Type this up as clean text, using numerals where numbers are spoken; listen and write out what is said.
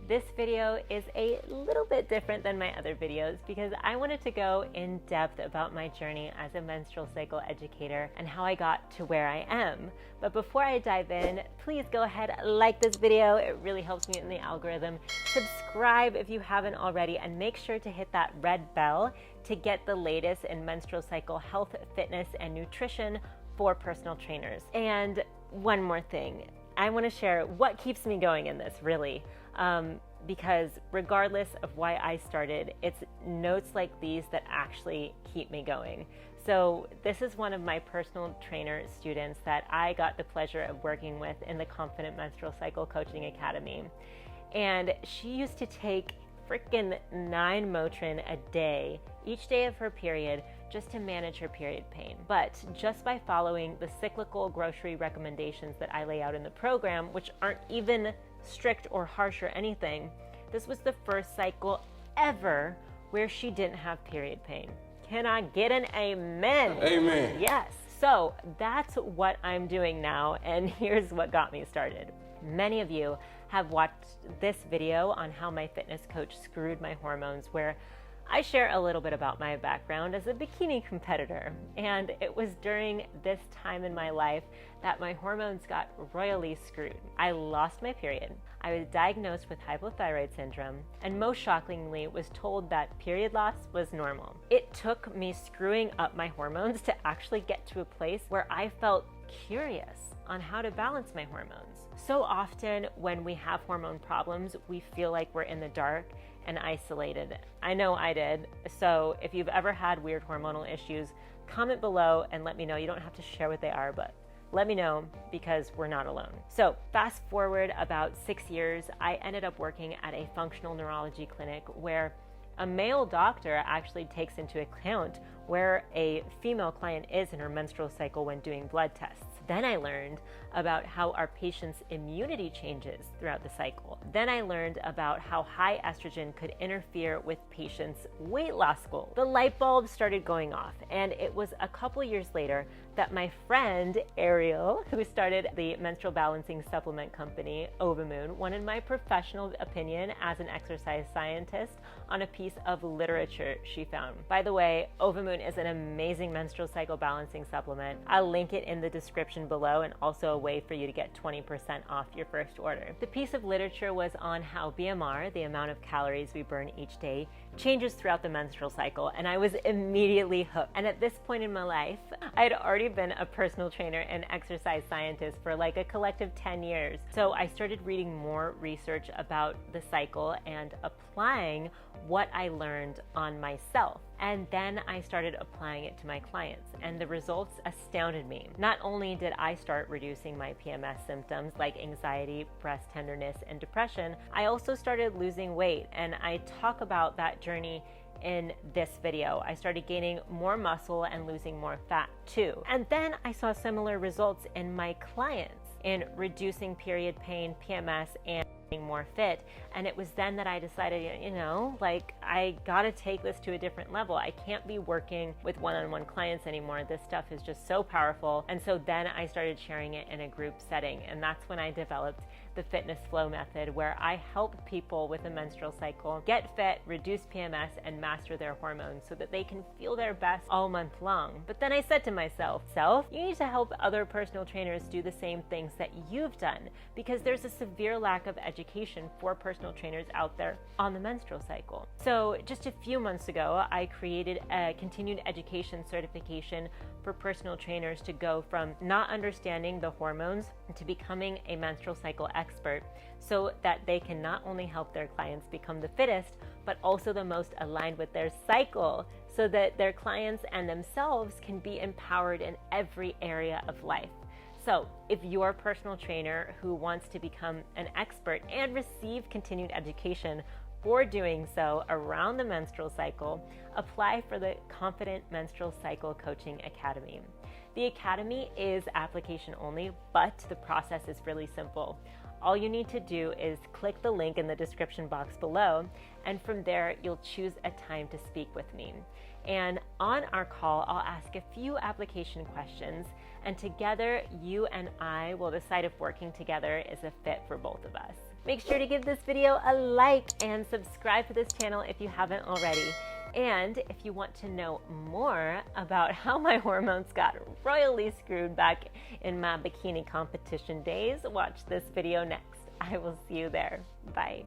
This video is a little bit different than my other videos because I wanted to go in depth about my journey as a menstrual cycle educator and how I got to where I am. But before I dive in, please go ahead, like this video. It really helps me in the algorithm. Subscribe if you haven't already, and make sure to hit that red bell to get the latest in menstrual cycle health, fitness, and nutrition for personal trainers. And one more thing, I want to share what keeps me going in this, really. Because regardless of why I started, it's notes like these that actually keep me going. So this is one of my personal trainer students that I got the pleasure of working with in the Confident Menstrual Cycle Coaching Academy. And she used to take freaking 9 Motrin a day, each day of her period, just to manage her period pain. But just by following the cyclical grocery recommendations that I lay out in the program, which aren't even strict or harsh or anything, this was the first cycle ever where she didn't have period pain. Can I get an amen? Amen. Yes. So that's what I'm doing now, and here's what got me started. Many of you have watched this video on how my fitness coach screwed my hormones, where I share a little bit about my background as a bikini competitor. And it was during this time in my life that my hormones got royally screwed. I lost my period. I was diagnosed with hypothyroid syndrome, and most shockingly was told that period loss was normal. It took me screwing up my hormones to actually get to a place where I felt curious on how to balance my hormones. So often when we have hormone problems, we feel like we're in the dark and isolated. I know I did. So if you've ever had weird hormonal issues, comment below and let me know. You don't have to share what they are, but let me know, because we're not alone. So fast forward about 6 years, I ended up working at a functional neurology clinic where a male doctor actually takes into account where a female client is in her menstrual cycle when doing blood tests. Then I learned about how our patient's immunity changes throughout the cycle. Then I learned about how high estrogen could interfere with patients' weight loss goals. The light bulb started going off, and it was a couple years later that my friend Ariel, who started the menstrual balancing supplement company Overmoon, wanted my professional opinion as an exercise scientist on a piece of literature she found. By the way, Overmoon is an amazing menstrual cycle balancing supplement. I'll link it in the description below, and also a way for you to get 20% off your first order. The piece of literature was on how BMR, the amount of calories we burn each day, changes throughout the menstrual cycle, and I was immediately hooked. And at this point in my life, I had already been a personal trainer and exercise scientist for like a collective 10 years. So I started reading more research about the cycle and applying what I learned on myself. And then I started applying it to my clients, and the results astounded me. Not only did I start reducing my PMS symptoms like anxiety, breast tenderness, and depression, I also started losing weight, and I talk about that journey in this video. I started gaining more muscle and losing more fat too. And then I saw similar results in my clients in reducing period pain, PMS, and being more fit. And it was then that I decided, I gotta take this to a different level. I can't be working with one-on-one clients anymore. This stuff is just so powerful. And so then I started sharing it in a group setting. And that's when I developed the Fitness Flow method, where I help people with a menstrual cycle get fit, reduce PMS, and master their hormones so that they can feel their best all month long. But then I said to myself, you need to help other personal trainers do the same things that you've done, because there's a severe lack of education for personal trainers out there on the menstrual cycle. So just a few months ago, I created a continued education certification for personal trainers to go from not understanding the hormones to becoming a menstrual cycle expert, so that they can not only help their clients become the fittest, but also the most aligned with their cycle, so that their clients and themselves can be empowered in every area of life. So if you're a personal trainer who wants to become an expert and receive continued education for doing so around the menstrual cycle, apply for the Confident Menstrual Cycle Coaching Academy. The Academy is application only, but the process is really simple. All you need to do is click the link in the description box below, and from there you'll choose a time to speak with me. And on our call, I'll ask a few application questions And together, you and I will decide if working together is a fit for both of us. Make sure to give this video a like and subscribe to this channel if you haven't already. And if you want to know more about how my hormones got royally screwed back in my bikini competition days, watch this video next. I will see you there. Bye.